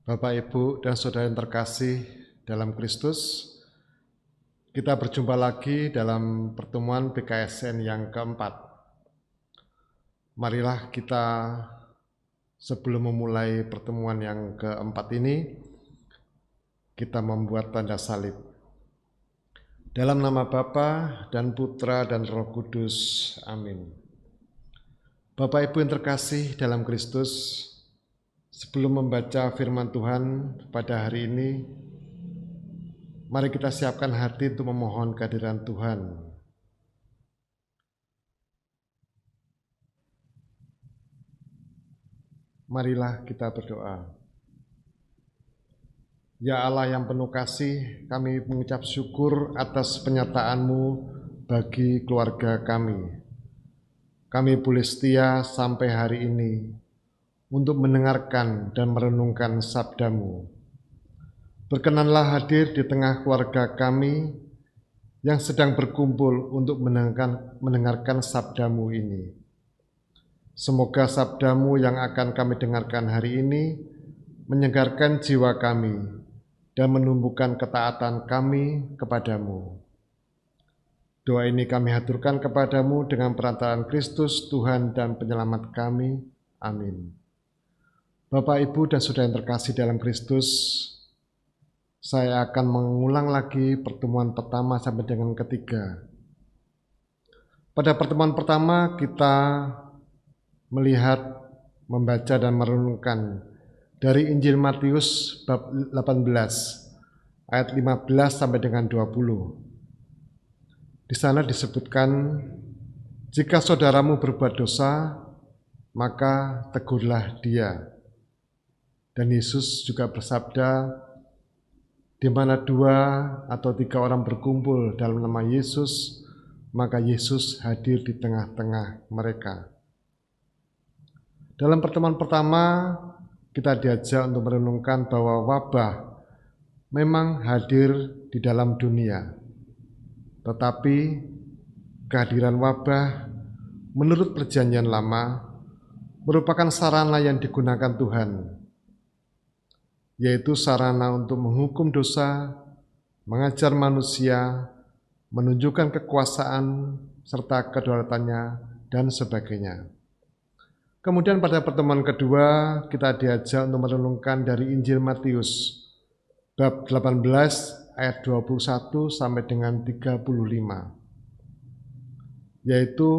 Bapak, Ibu, dan Saudara yang terkasih dalam Kristus, kita berjumpa lagi dalam pertemuan PKSN yang keempat. Marilah kita sebelum memulai pertemuan yang keempat ini, kita membuat tanda salib. Dalam nama Bapa dan Putra dan Roh Kudus. Amin. Bapak, Ibu yang terkasih dalam Kristus, sebelum membaca firman Tuhan pada hari ini, mari kita siapkan hati untuk memohon kehadiran Tuhan. Marilah kita berdoa. Ya Allah yang penuh kasih, kami mengucap syukur atas penyertaan-Mu bagi keluarga kami. Kami boleh setia sampai hari ini untuk mendengarkan dan merenungkan sabda-Mu. Berkenanlah hadir di tengah keluarga kami yang sedang berkumpul untuk mendengarkan sabda-Mu ini. Semoga sabda-Mu yang akan kami dengarkan hari ini menyegarkan jiwa kami dan menumbuhkan ketaatan kami kepadamu. Doa ini kami haturkan kepadamu dengan perantaraan Kristus, Tuhan dan Penyelamat kami. Amin. Bapak, Ibu, dan Saudara yang terkasih dalam Kristus, saya akan mengulang lagi pertemuan pertama sampai dengan ketiga. Pada pertemuan pertama kita melihat, membaca dan merenungkan dari Injil Matius bab 18 ayat 15 sampai dengan 20. Di sana disebutkan, jika saudaramu berbuat dosa, maka tegurlah dia. Dan Yesus juga bersabda, di mana 2 atau 3 orang berkumpul dalam nama Yesus, maka Yesus hadir di tengah-tengah mereka. Dalam pertemuan pertama, kita diajak untuk merenungkan bahwa wabah memang hadir di dalam dunia. Tetapi kehadiran wabah menurut perjanjian lama merupakan sarana yang digunakan Tuhan, yaitu sarana untuk menghukum dosa, mengajar manusia, menunjukkan kekuasaan serta kedaulatannya, dan sebagainya. Kemudian pada pertemuan kedua, kita diajak untuk merenungkan dari Injil Matius, bab 18 ayat 21 sampai dengan 35. Yaitu,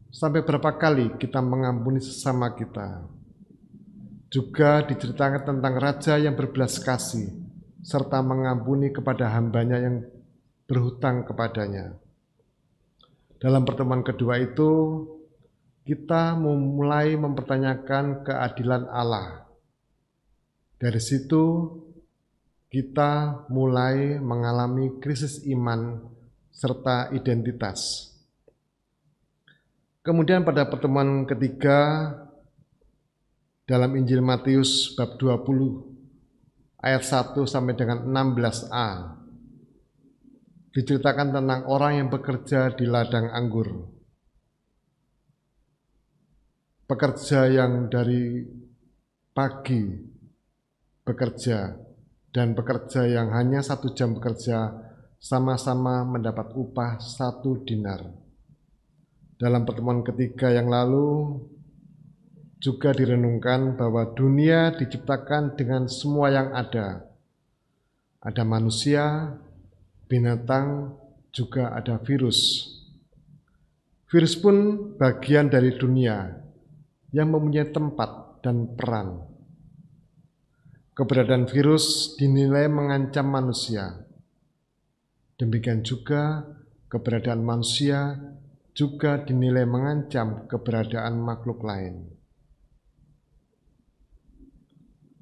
sampai berapa kali kita mengampuni sesama kita. Juga diceritakan tentang Raja yang berbelas kasih, serta mengampuni kepada hambanya yang berhutang kepadanya. Dalam pertemuan kedua itu, kita mulai mempertanyakan keadilan Allah. Dari situ, kita mulai mengalami krisis iman serta identitas. Kemudian pada pertemuan ketiga, dalam Injil Matius bab 20 ayat 1 sampai dengan 16a, diceritakan tentang orang yang bekerja di ladang anggur. Pekerja yang dari pagi bekerja dan pekerja yang hanya 1 jam bekerja sama-sama mendapat upah 1 dinar. Dalam pertemuan ketiga yang lalu juga direnungkan bahwa dunia diciptakan dengan semua yang ada. Ada manusia, binatang, juga ada virus. Virus pun bagian dari dunia yang mempunyai tempat dan peran. Keberadaan virus dinilai mengancam manusia. Demikian juga keberadaan manusia juga dinilai mengancam keberadaan makhluk lain.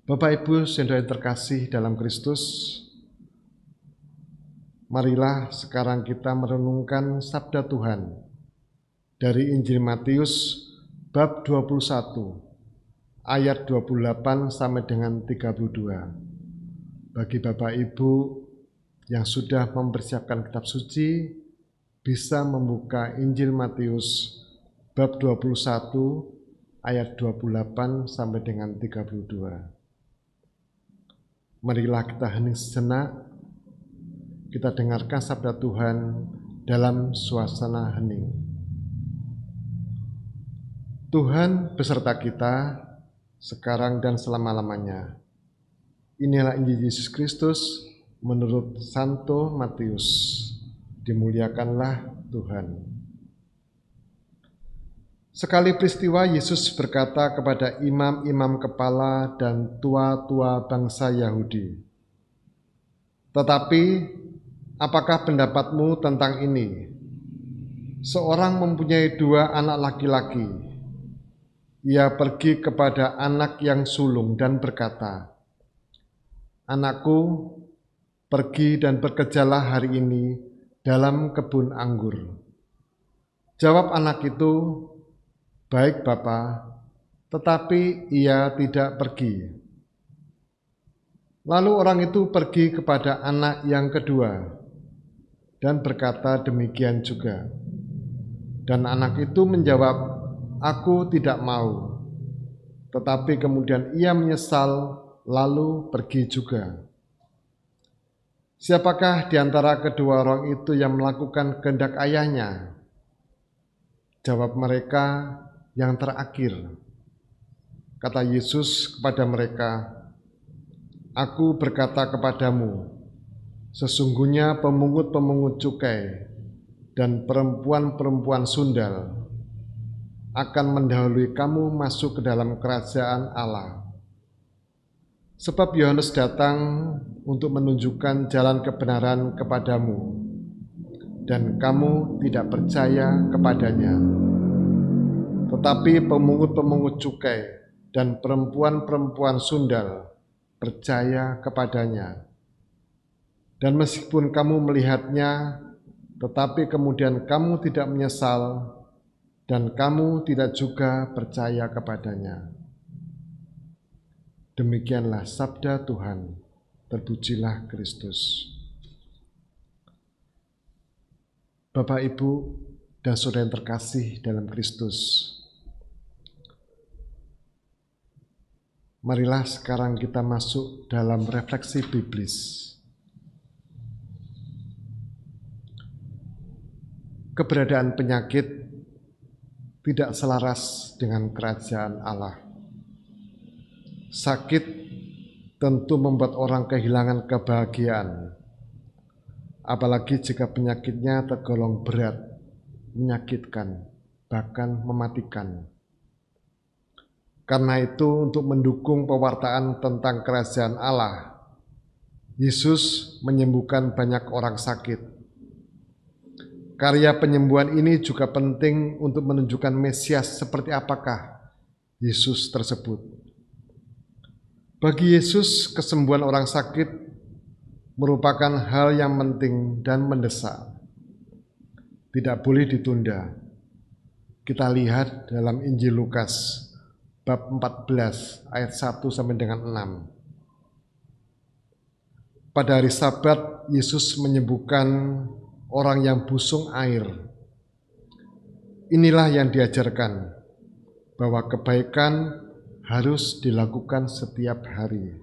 Bapak, Ibu, saudara yang terkasih dalam Kristus, marilah sekarang kita merenungkan sabda Tuhan dari Injil Matius bab 21 ayat 28 sampai dengan 32. Bagi Bapak Ibu yang sudah mempersiapkan kitab suci, bisa membuka Injil Matius bab 21 ayat 28 sampai dengan 32. Marilah kita hening sejenak, kita dengarkan sabda Tuhan dalam suasana hening. Tuhan beserta kita sekarang dan selama-lamanya. Inilah Injil Yesus Kristus menurut Santo Matius. Dimuliakanlah Tuhan. Sekali peristiwa Yesus berkata kepada imam-imam kepala dan tua-tua bangsa Yahudi, "Tetapi apakah pendapatmu tentang ini? Seorang mempunyai 2 anak laki-laki. Ia pergi kepada anak yang sulung dan berkata, 'Anakku, pergi dan bekerjalah hari ini dalam kebun anggur.' Jawab anak itu, 'Baik, Bapa,' tetapi ia tidak pergi. Lalu orang itu pergi kepada anak yang kedua dan berkata demikian juga. Dan anak itu menjawab, 'Aku tidak mau.' Tetapi kemudian ia menyesal lalu pergi juga. Siapakah di antara kedua orang itu yang melakukan kehendak ayahnya?" Jawab mereka, "Yang terakhir." Kata Yesus kepada mereka, "Aku berkata kepadamu, sesungguhnya pemungut-pemungut cukai dan perempuan-perempuan sundal akan mendahului kamu masuk ke dalam kerajaan Allah. Sebab Yohanes datang untuk menunjukkan jalan kebenaran kepadamu, dan kamu tidak percaya kepadanya. Tetapi pemungut-pemungut cukai dan perempuan-perempuan sundal percaya kepadanya. Dan meskipun kamu melihatnya, tetapi kemudian kamu tidak menyesal, dan kamu tidak juga percaya kepadanya." Demikianlah sabda Tuhan. Terpujilah Kristus. Bapak, Ibu, dan saudara yang terkasih dalam Kristus, marilah sekarang kita masuk dalam refleksi biblis. Keberadaan penyakit tidak selaras dengan kerajaan Allah. Sakit tentu membuat orang kehilangan kebahagiaan, apalagi jika penyakitnya tergolong berat, menyakitkan, bahkan mematikan. Karena itu, untuk mendukung pewartaan tentang kerajaan Allah, Yesus menyembuhkan banyak orang sakit. Karya penyembuhan ini juga penting untuk menunjukkan Mesias seperti apakah Yesus tersebut. Bagi Yesus, kesembuhan orang sakit merupakan hal yang penting dan mendesak. Tidak boleh ditunda. Kita lihat dalam Injil Lukas bab 14 ayat 1 sampai dengan 6. Pada hari Sabat, Yesus menyembuhkan orang yang busung air. Inilah yang diajarkan, bahwa kebaikan harus dilakukan setiap hari.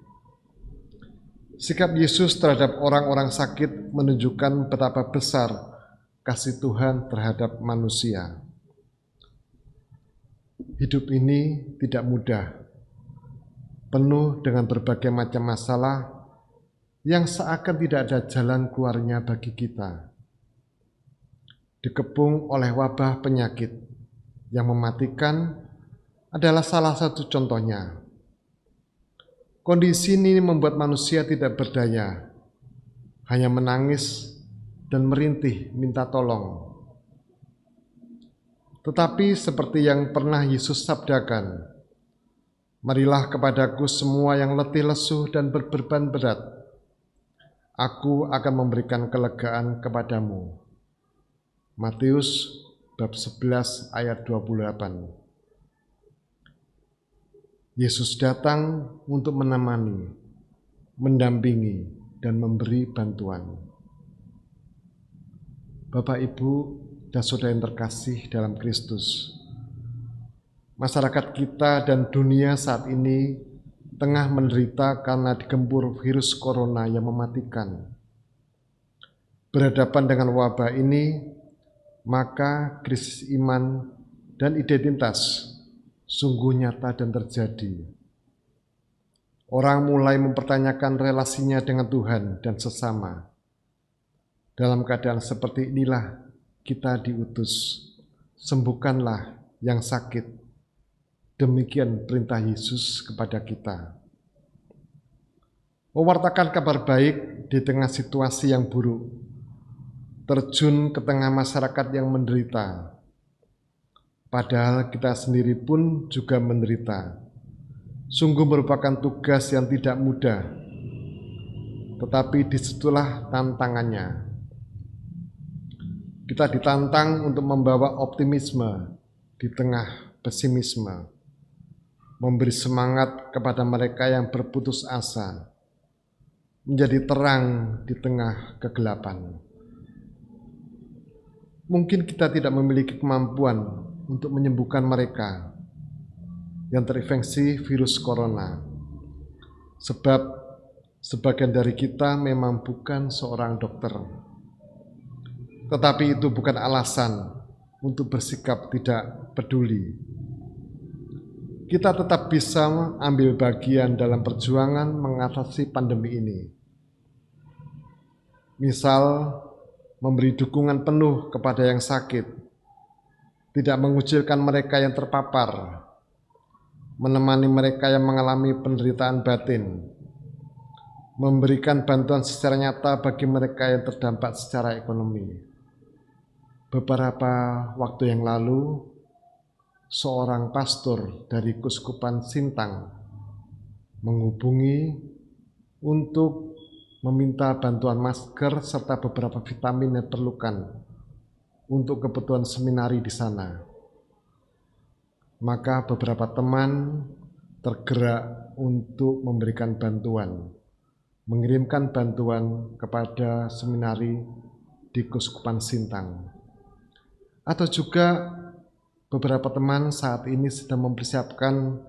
Sikap Yesus terhadap orang-orang sakit menunjukkan betapa besar kasih Tuhan terhadap manusia. Hidup ini tidak mudah, penuh dengan berbagai macam masalah yang seakan tidak ada jalan keluarnya bagi kita. Dikepung oleh wabah penyakit yang mematikan adalah salah satu contohnya. Kondisi ini membuat manusia tidak berdaya, hanya menangis dan merintih minta tolong. Tetapi seperti yang pernah Yesus sabdakan, "Marilah kepadaku semua yang letih lesu dan berbeban berat, aku akan memberikan kelegaan kepadamu." Matius bab 11 ayat 28. Yesus datang untuk menemani, mendampingi, dan memberi bantuan. Bapak, Ibu, dan saudara yang terkasih dalam Kristus, masyarakat kita dan dunia saat ini tengah menderita karena digempur virus corona yang mematikan. Berhadapan dengan wabah ini, maka krisis iman dan identitas sungguh nyata dan terjadi. Orang mulai mempertanyakan relasinya dengan Tuhan dan sesama. Dalam keadaan seperti inilah kita diutus, sembuhkanlah yang sakit. Demikian perintah Yesus kepada kita. Mewartakan kabar baik di tengah situasi yang buruk, terjun ke tengah masyarakat yang menderita. Padahal kita sendiri pun juga menderita. Sungguh merupakan tugas yang tidak mudah, tetapi disitulah tantangannya. Kita ditantang untuk membawa optimisme di tengah pesimisme, memberi semangat kepada mereka yang berputus asa, menjadi terang di tengah kegelapan. Mungkin kita tidak memiliki kemampuan untuk menyembuhkan mereka yang terinfeksi virus corona, sebab sebagian dari kita memang bukan seorang dokter. Tetapi itu bukan alasan untuk bersikap tidak peduli. Kita tetap bisa ambil bagian dalam perjuangan mengatasi pandemi ini. Misal, memberi dukungan penuh kepada yang sakit, tidak mengucilkan mereka yang terpapar, menemani mereka yang mengalami penderitaan batin, memberikan bantuan secara nyata bagi mereka yang terdampak secara ekonomi. Beberapa waktu yang lalu, seorang pastor dari Kuskupan Sintang menghubungi untuk meminta bantuan masker serta beberapa vitamin yang diperlukan untuk kebutuhan seminari di sana. Maka beberapa teman tergerak untuk memberikan bantuan, mengirimkan bantuan kepada seminari di Kuskupan Sintang. Atau juga beberapa teman saat ini sedang mempersiapkan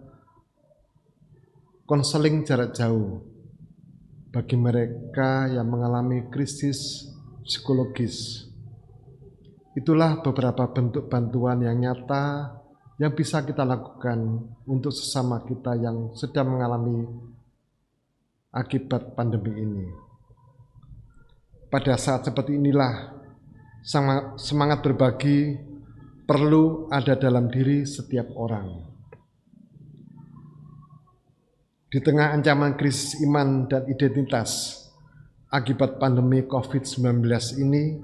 konseling jarak jauh bagi mereka yang mengalami krisis psikologis. Itulah beberapa bentuk bantuan yang nyata yang bisa kita lakukan untuk sesama kita yang sedang mengalami akibat pandemi ini. Pada saat seperti inilah, semangat berbagi perlu ada dalam diri setiap orang. Di tengah ancaman krisis iman dan identitas akibat pandemi COVID-19 ini,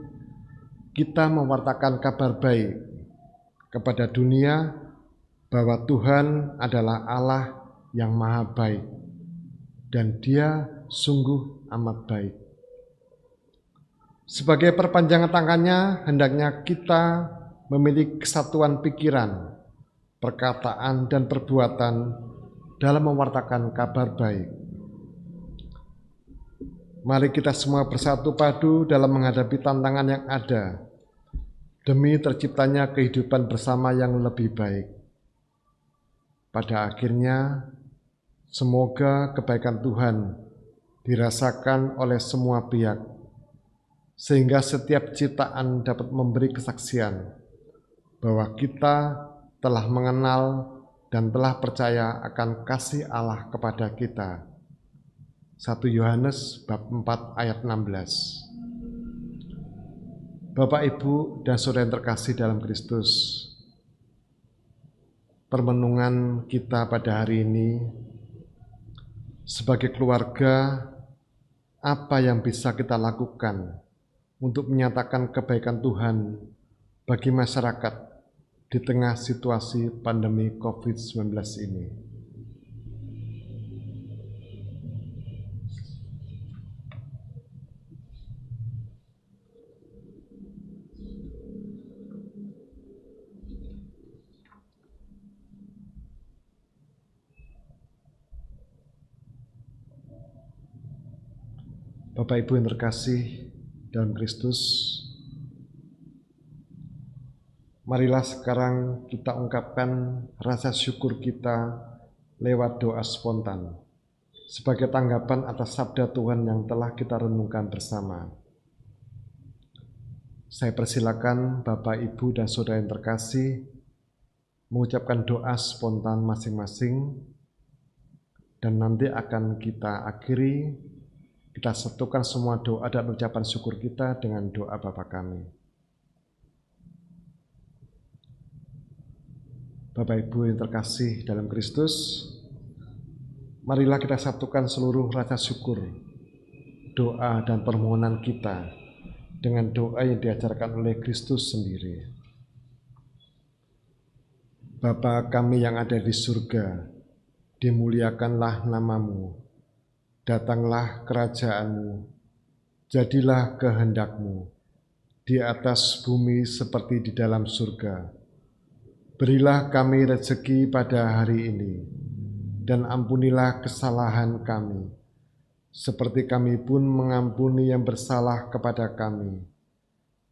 kita mewartakan kabar baik kepada dunia bahwa Tuhan adalah Allah yang maha baik dan Dia sungguh amat baik. Sebagai perpanjangan tangannya, hendaknya kita memiliki kesatuan pikiran, perkataan, dan perbuatan dalam mewartakan kabar baik. Mari kita semua bersatu padu dalam menghadapi tantangan yang ada, demi terciptanya kehidupan bersama yang lebih baik. Pada akhirnya, semoga kebaikan Tuhan dirasakan oleh semua pihak, sehingga setiap ciptaan dapat memberi kesaksian bahwa kita telah mengenal dan telah percaya akan kasih Allah kepada kita. 1 Yohanes bab 4 ayat 16. Bapak, Ibu, dan Saudara yang terkasih dalam Kristus, permenungan kita pada hari ini sebagai keluarga, apa yang bisa kita lakukan untuk menyatakan kebaikan Tuhan bagi masyarakat di tengah situasi pandemi COVID-19 ini. Bapak Ibu yang terkasih dalam Kristus, marilah sekarang kita ungkapkan rasa syukur kita lewat doa spontan. sebagai tanggapan atas sabda Tuhan yang telah kita renungkan bersama. Saya persilakan Bapak, Ibu, dan Saudara yang terkasih mengucapkan doa spontan masing-masing, dan nanti akan kita akhiri, kita satukan semua doa dan ucapan syukur kita dengan doa Bapa kami. Bapak Ibu yang terkasih dalam Kristus, marilah kita satukan seluruh rasa syukur, doa dan permohonan kita dengan doa yang diajarkan oleh Kristus sendiri. Bapa kami yang ada di surga, dimuliakanlah namamu, datanglah kerajaanmu, jadilah kehendakmu, di atas bumi seperti di dalam surga. Berilah kami rezeki pada hari ini, dan ampunilah kesalahan kami, seperti kami pun mengampuni yang bersalah kepada kami.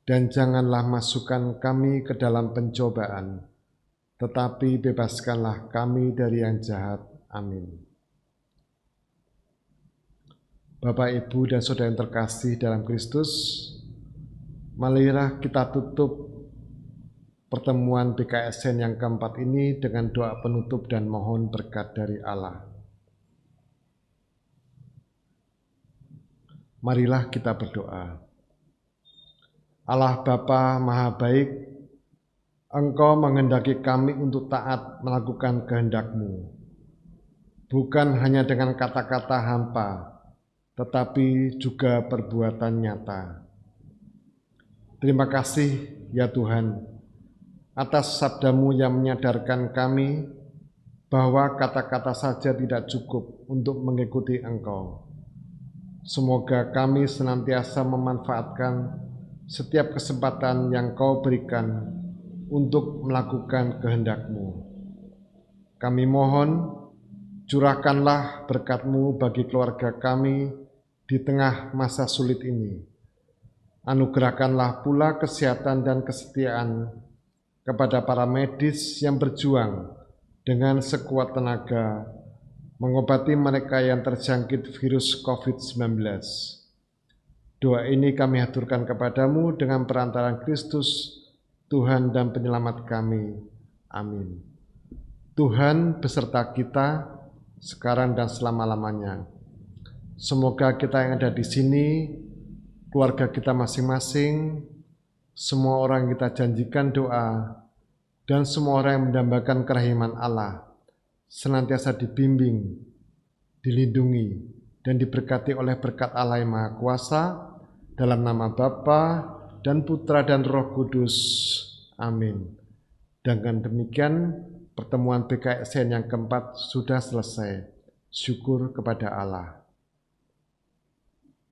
Dan janganlah masukkan kami ke dalam pencobaan, tetapi bebaskanlah kami dari yang jahat. Amin. Bapak, Ibu, dan Saudara yang terkasih dalam Kristus, marilah kita tutup pertemuan BKSN yang keempat ini dengan doa penutup dan mohon berkat dari Allah. Marilah kita berdoa. Allah Bapa Maha Baik, Engkau menghendaki kami untuk taat melakukan kehendak-Mu, bukan hanya dengan kata-kata hampa, tetapi juga perbuatan nyata. Terima kasih ya Tuhan, atas sabda-Mu yang menyadarkan kami bahwa kata-kata saja tidak cukup untuk mengikuti Engkau. Semoga kami senantiasa memanfaatkan setiap kesempatan yang Kau berikan untuk melakukan kehendak-Mu. Kami mohon, curahkanlah berkat-Mu bagi keluarga kami di tengah masa sulit ini. Anugerahkanlah pula kesehatan dan kesetiaan kepada para medis yang berjuang dengan sekuat tenaga mengobati mereka yang terjangkit virus COVID-19. Doa ini kami haturkan kepadamu dengan perantaraan Kristus, Tuhan dan Penyelamat kami. Amin. Tuhan beserta kita sekarang dan selama-lamanya. Semoga kita yang ada di sini, keluarga kita masing-masing, semua orang yang kita janjikan doa, dan semua orang yang mendambakan kerahiman Allah, senantiasa dibimbing, dilindungi, dan diberkati oleh berkat Allah yang Maha Kuasa, dalam nama Bapa dan Putra dan Roh Kudus. Amin. Dengan demikian, pertemuan BKSN yang keempat sudah selesai. Syukur kepada Allah.